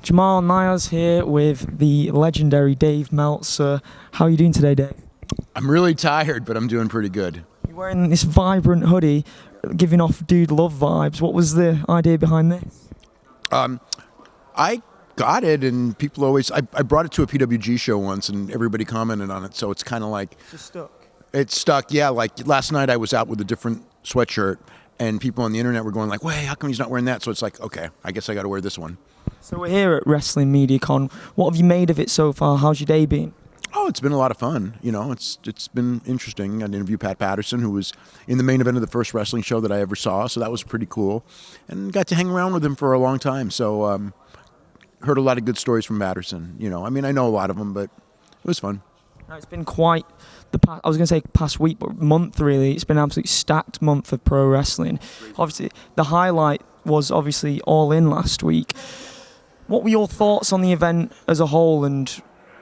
Jamal Niaz here with the legendary Dave Meltzer. How are you doing today, Dave? I'm really tired, but I'm doing pretty good. You're wearing this vibrant hoodie, giving off dude love vibes. What was the idea behind this? I got it, and people always... I brought it to a PWG show once, and everybody commented on it, so it's kind of like... Just stuck. It's stuck, yeah. Like last night I was out with a different sweatshirt, and people on the internet were going like, wait, how come he's not wearing that? So it's like, okay, I guess I got to wear this one. So we're here at Wrestling Media Con. What have you made of it so far? How's your day been? Oh, it's been a lot of fun. You know, it's been interesting. I interviewed Pat Patterson, who was in the main event of the first wrestling show that I ever saw, so that was pretty cool. And got to hang around with him for a long time, so heard a lot of good stories from Patterson. You know, I mean, I know a lot of them, but it was fun. Now, it's been quite the past, I was going to say past week, but month really. It's been an absolutely stacked month of pro wrestling. Obviously, the highlight was obviously All In last week. What were your thoughts on the event as a whole, and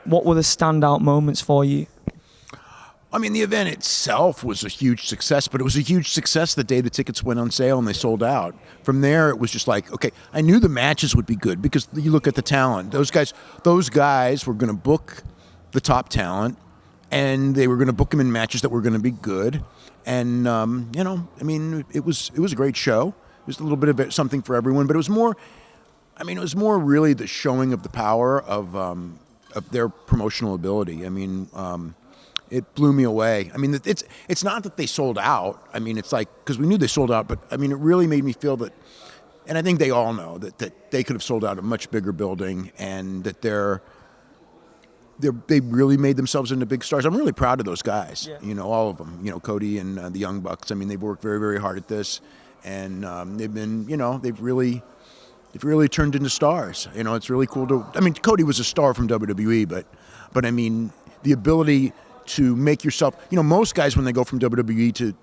what were the standout moments for you? I mean, the event itself was a huge success, but it was a huge success the day the tickets went on sale and they sold out. From there, it was just like, okay, I knew the matches would be good because you look at the talent. Those guys were going to book the top talent, and they were going to book them in matches that were going to be good. And you know, I mean, it was a great show. It was a little bit of something for everyone, but it was more. I mean, it was more really the showing of the power of their promotional ability. I mean, it blew me away. I mean, it's not that they sold out. I mean, it's like, because we knew they sold out, but I mean, it really made me feel that, and I think they all know that they could have sold out a much bigger building, and that they really made themselves into big stars. I'm really proud of those guys. Yeah. You know, all of them. You know, Cody and the Young Bucks. I mean, they've worked very, very hard at this, and they've been, you know, they've really turned into stars. You know, it's really cool to. I mean, Cody was a star from WWE, but I mean, the ability to make yourself. You know, most guys when they go from WWE to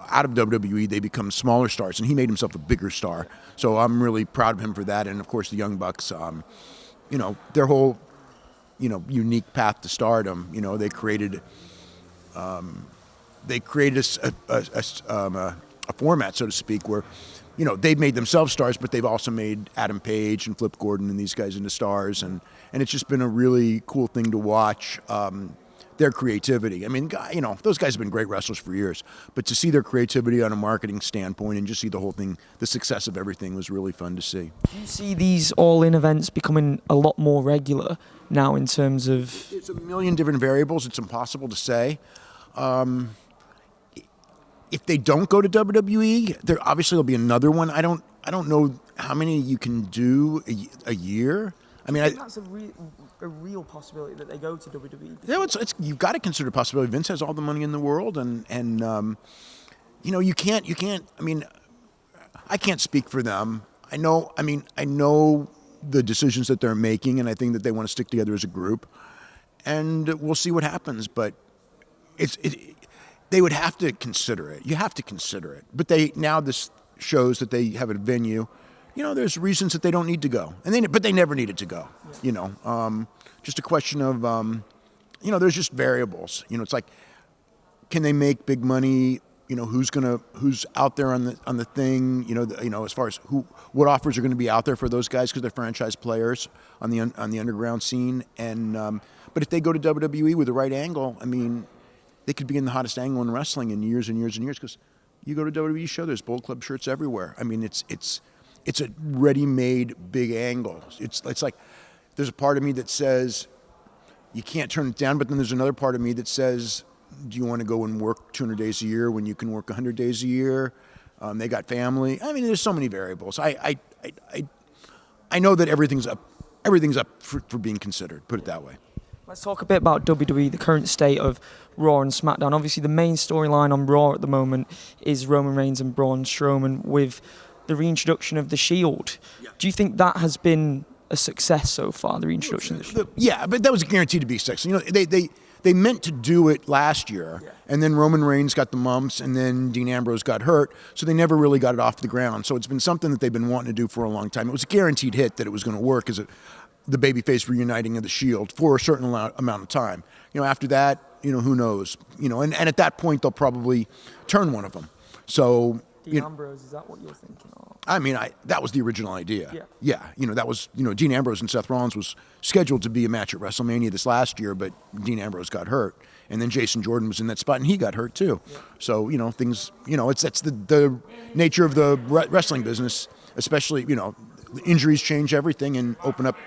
out of WWE, they become smaller stars, and he made himself a bigger star. So I'm really proud of him for that, and of course the Young Bucks. You know, their whole, you know, unique path to stardom. You know, they created a format, so to speak, where, you know, they've made themselves stars, but they've also made Adam Page and Flip Gordon and these guys into stars, and it's just been a really cool thing to watch their creativity. I mean, you know, those guys have been great wrestlers for years, but to see their creativity on a marketing standpoint and just see the whole thing, the success of everything, was really fun to see. Do you see these all-in events becoming a lot more regular now in terms of... It's a million different variables. It's impossible to say. If they don't go to WWE, there obviously will be another one. I don't know how many you can do a year. I mean, that's a real possibility that they go to WWE. Yeah, it's you've got to consider a possibility. Vince has all the money in the world, and you know, you can't. I mean, I can't speak for them. I know the decisions that they're making, and I think that they want to stick together as a group, and we'll see what happens. But they would have to consider it. You have to consider it. But this shows that they have a venue. You know, there's reasons that they don't need to go, but they never needed to go. Yeah. You know, just a question of, you know, there's just variables. You know, it's like, can they make big money? You know, who's out there on the thing? You know, as far as what offers are going to be out there for those guys because they're franchise players on the underground scene. And but if they go to WWE with the right angle, I mean, they could be in the hottest angle in wrestling in years and years and years, because you go to WWE show, there's Bullet Club shirts everywhere. I mean, it's a ready-made big angle. It's like there's a part of me that says you can't turn it down, but then there's another part of me that says, do you want to go and work 200 days a year when you can work 100 days a year? They got family. I mean, there's so many variables. I know that everything's up for being considered. Put it that way. Let's talk a bit about WWE, the current state of Raw and SmackDown. Obviously, the main storyline on Raw at the moment is Roman Reigns and Braun Strowman with the reintroduction of the Shield. Yeah. Do you think that has been a success so far, the reintroduction of the Shield? Yeah, but that was guaranteed to be a success. You know, they meant to do it last year, yeah. And then Roman Reigns got the mumps, and then Dean Ambrose got hurt, so they never really got it off the ground. So it's been something that they've been wanting to do for a long time. It was a guaranteed hit that it was going to work as the babyface reuniting of the Shield for a certain amount of time. You know, after that, you know, who knows? You know, and at that point they'll probably turn one of them. So Dean Ambrose, is that what you're thinking of? I mean, that was the original idea. Yeah. That was, Dean Ambrose and Seth Rollins was scheduled to be a match at WrestleMania this last year, but Dean Ambrose got hurt. And then Jason Jordan was in that spot, and he got hurt too. Yeah. So, things, that's the nature of the wrestling business, especially, the injuries change everything and open up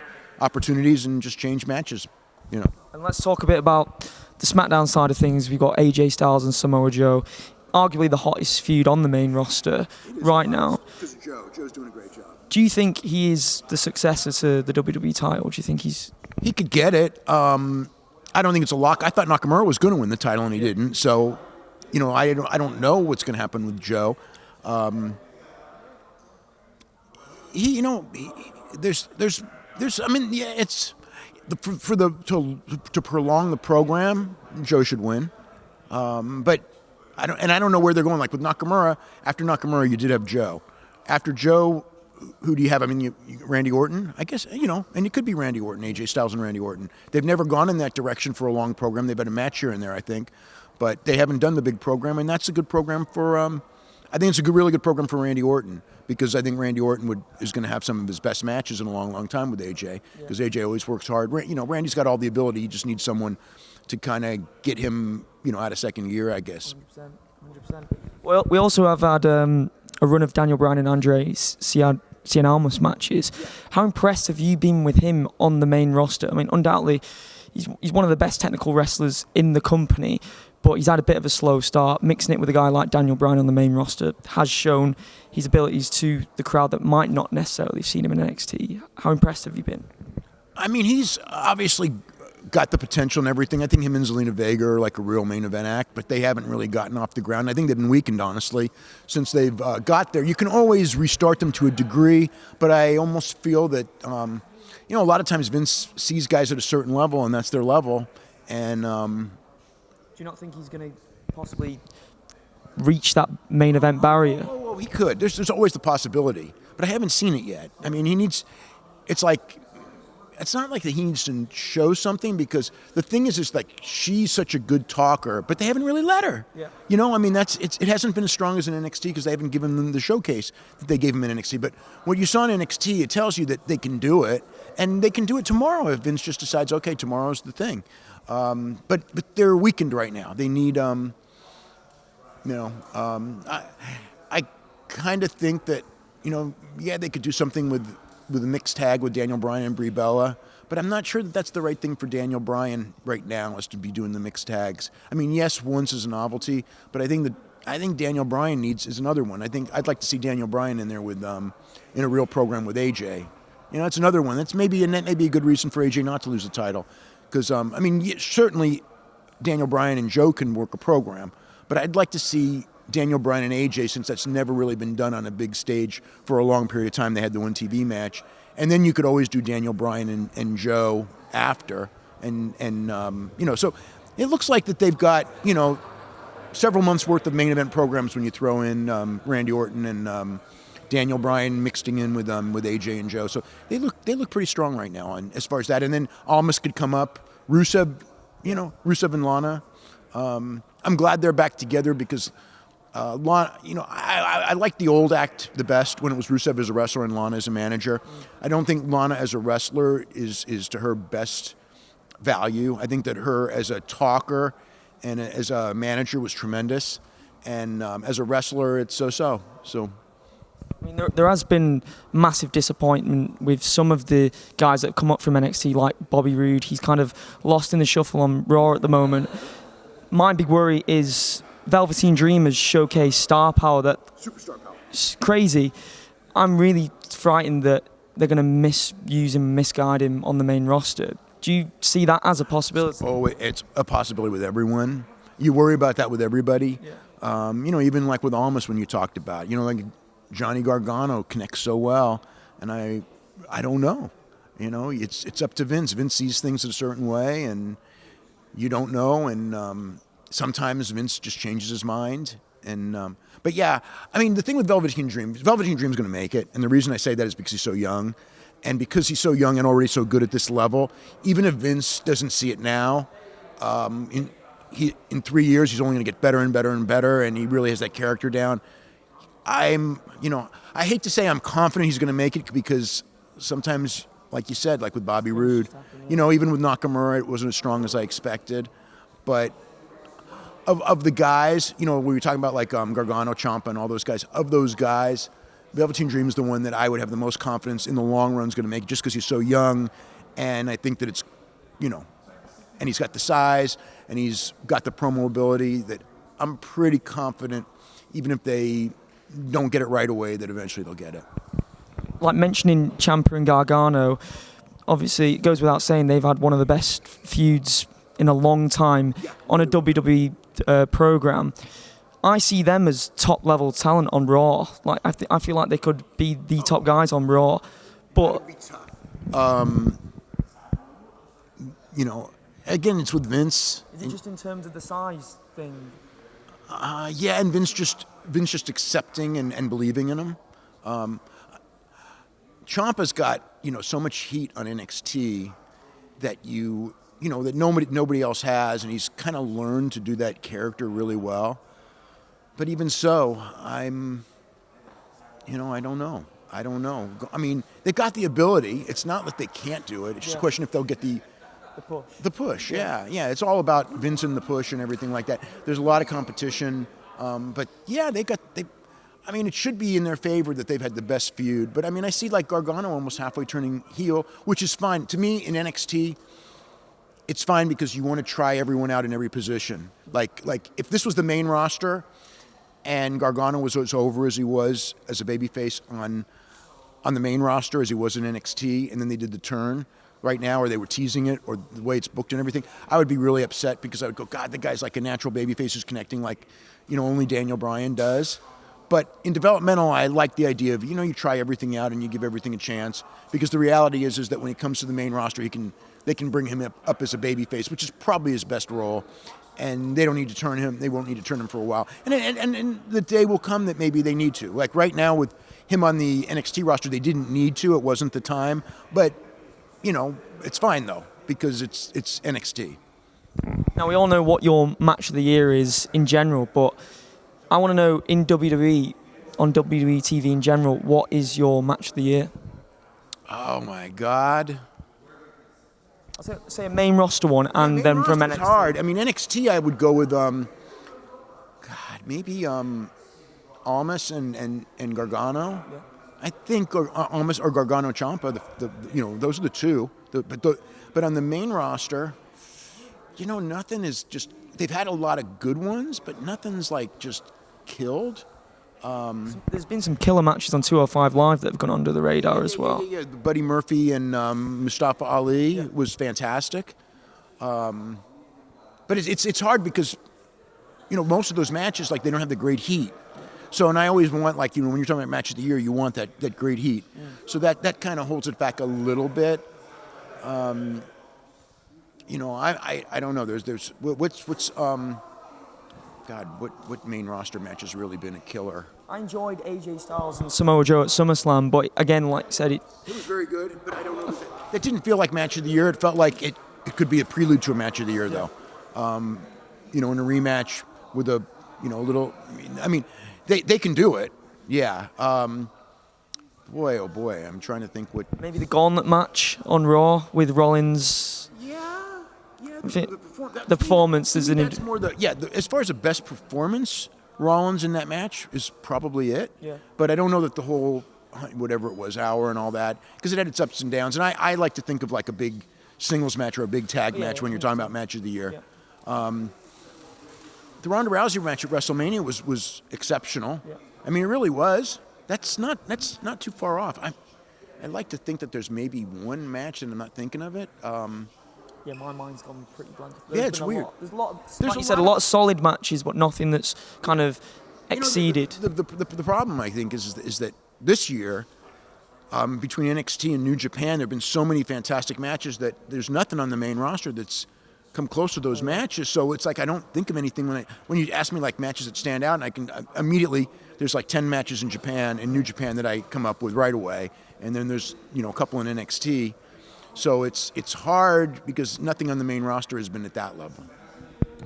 opportunities and just change matches, And let's talk a bit about the SmackDown side of things. We've got AJ Styles and Samoa Joe. Arguably the hottest feud on the main roster right now. Because of Joe. Joe's doing a great job. Do you think he is the successor to the WWE title? Do you think He could get it. I don't think it's a lock. I thought Nakamura was going to win the title and he didn't. So, I don't know what's going to happen with Joe. It's to prolong the program, Joe should win. But I don't know where they're going. Like with Nakamura, after Nakamura, you did have Joe. After Joe, who do you have? I mean, Randy Orton, I guess, and it could be Randy Orton, AJ Styles and Randy Orton. They've never gone in that direction for a long program. They've had a match here and there, I think, but they haven't done the big program, and that's a good program for, I think it's a really good program for Randy Orton, because I think Randy Orton is going to have some of his best matches in a long, long time with AJ, because AJ always works hard. Randy's got all the ability. He just needs someone to kind of get him, out of second gear, I guess. 100%. Well, we also have had a run of Daniel Bryan and Andre's Cien Almas matches. How impressed have you been with him on the main roster? I mean, undoubtedly, he's one of the best technical wrestlers in the company, but he's had a bit of a slow start. Mixing it with a guy like Daniel Bryan on the main roster has shown his abilities to the crowd that might not necessarily have seen him in NXT. How impressed have you been? I mean, he's obviously got the potential and everything. I think him and Zelina Vega are like a real main event act, but they haven't really gotten off the ground. I think they've been weakened, honestly, since they've got there. You can always restart them to a degree, but I almost feel that, a lot of times Vince sees guys at a certain level, and that's their level. And do you not think he's going to possibly reach that main event barrier? Oh, he could. There's always the possibility, but I haven't seen it yet. I mean, it's not like that he needs to show something, because the thing is like she's such a good talker, but they haven't really let her. Yeah. It hasn't been as strong as in NXT because they haven't given them the showcase that they gave him in NXT. But what you saw in NXT, it tells you that they can do it, and they can do it tomorrow if Vince just decides, okay, tomorrow's the thing. But they're weakened right now. They need, I kind of think that, they could do something with a mixed tag with Daniel Bryan and Brie Bella, but I'm not sure that that's the right thing for Daniel Bryan right now, is to be doing the mixed tags. I mean, yes, once is a novelty, but I think Daniel Bryan is another one. I'd like to see Daniel Bryan in there with in a real program with AJ. It's another one. That may be a good reason for AJ not to lose the title, because certainly Daniel Bryan and Joe can work a program, but I'd like to see Daniel Bryan and AJ, since that's never really been done on a big stage for a long period of time. They had the one TV match, and then you could always do Daniel Bryan and Joe after, and so it looks like that they've got several months worth of main event programs when you throw in Randy Orton and Daniel Bryan mixing in with AJ and Joe. So they look pretty strong right now as far as that. And then Almas could come up, Rusev and Lana. I'm glad they're back together, because Lana, I like the old act the best, when it was Rusev as a wrestler and Lana as a manager. I don't think Lana as a wrestler is to her best value. I think that her as a talker and as a manager was tremendous, and as a wrestler, it's so. I mean, there has been massive disappointment with some of the guys that have come up from NXT, like Bobby Roode. He's kind of lost in the shuffle on Raw at the moment. My big worry is Velveteen Dream has showcased star power Superstar power. It's crazy. I'm really frightened that they're going to misuse him, misguide him on the main roster. Do you see that as a possibility? Oh, it's a possibility with everyone. You worry about that with everybody. Yeah. Even like with Almas, when you talked about, like Johnny Gargano connects so well, and I don't know. It's up to Vince. Vince sees things a certain way, and you don't know, and sometimes Vince just changes his mind. But yeah, I mean, the thing with Velveteen Dream's going to make it, and the reason I say that is because he's so young, and because he's so young and already so good at this level. Even if Vince doesn't see it now, in 3 years he's only going to get better and better and better, and he really has that character down. I hate to say I'm confident he's going to make it because sometimes, like you said, like with Bobby Roode, even with Nakamura, it wasn't as strong as I expected. But of the guys, we were talking about like Gargano, Ciampa, and all those guys. Of those guys, Velveteen Dream is the one that I would have the most confidence in the long run is going to make it just because he's so young. And I think that it's, and he's got the size and he's got the promo ability that I'm pretty confident, even if they don't get it right away, that eventually they'll get it. Like mentioning Ciampa and Gargano, obviously it goes without saying they've had one of the best feuds in a long time on a WWE program. I see them as top level talent on Raw. Like I feel like they could be the top guys on Raw, but again, it's with Vince. Is it just in terms of the size thing? Yeah, and Vince just accepting and believing in him. Ciampa's got so much heat on NXT that that nobody else has, and he's kind of learned to do that character really well. But even so, I don't know. I mean, they got the ability. It's not that they can't do it. It's just a question if they'll get the push. The push, yeah. It's all about Vince and the push and everything like that. There's a lot of competition, but yeah, it should be in their favor that they've had the best feud. But I see like Gargano almost halfway turning heel, which is fine. To me, in NXT, it's fine because you want to try everyone out in every position. Like if this was the main roster and Gargano was as over as he was as a babyface on the main roster as he was in NXT, and then they did the turn right now, or they were teasing it, or the way it's booked and everything, I would be really upset because I would go, God, the guy's like a natural babyface who's connecting like, only Daniel Bryan does. But in developmental, I like the idea of, you try everything out and you give everything a chance, because the reality is that when he comes to the main roster, they can bring him up as a babyface, which is probably his best role, and they don't need to turn him. They won't need to turn him for a while, and the day will come that maybe they need to. Like right now with him on the NXT roster, they didn't need to. It wasn't the time, but it's fine though because it's NXT. Now we all know what your match of the year is in general, but I want to know in WWE, on WWE TV in general, what is your match of the year? Oh my God. I'll say a main roster one, and then from NXT. It's hard. NXT I would go with maybe Almas and Gargano. Yeah. I think Almas or Gargano Ciampa. Those are the two. But on the main roster, nothing is just. They've had a lot of good ones, but nothing's like just killed. There's been some killer matches on 205 Live that have gone under the radar as well. Yeah. Buddy Murphy and Mustafa Ali was fantastic. But it's hard because, most of those matches, like, they don't have the great heat. So, and I always want, like, when you're talking about match of the year, you want that great heat. Yeah. So that kind of holds it back a little bit. I don't know. There's what main roster match has really been a killer? I enjoyed AJ Styles and Samoa Joe at SummerSlam, but again, like I said, it was very good, but I don't know. That didn't feel like match of the year. It felt like it could be a prelude to a match of the year, though. In a rematch with a little. They can do it. Yeah. Boy, oh boy, I'm trying to think what. Maybe the Gauntlet match on Raw with Rollins. The performance is that's more as far as the best performance, Rollins in that match is probably it. Yeah. But I don't know that the whole whatever it was hour and all that, because it had its ups and downs. And I like to think of like a big singles match or a big tag match when you're talking about match of the year. Yeah. The Ronda Rousey match at WrestleMania was exceptional. Yeah. It really was. That's not too far off. I like to think that there's maybe one match and I'm not thinking of it. Yeah, my mind's gone pretty blank. It's weird. There's a lot of, like you said, a lot of solid matches, but nothing that's kind of exceeded. The problem, I think, is that this year, between NXT and New Japan, there have been so many fantastic matches that there's nothing on the main roster that's come close to those matches. So it's like I don't think of anything when you ask me like matches that stand out, and I can immediately there's like 10 matches in New Japan that I come up with right away, and then there's a couple in NXT. So it's hard because nothing on the main roster has been at that level.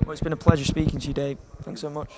Well, it's been a pleasure speaking to you, Dave. Thanks so much.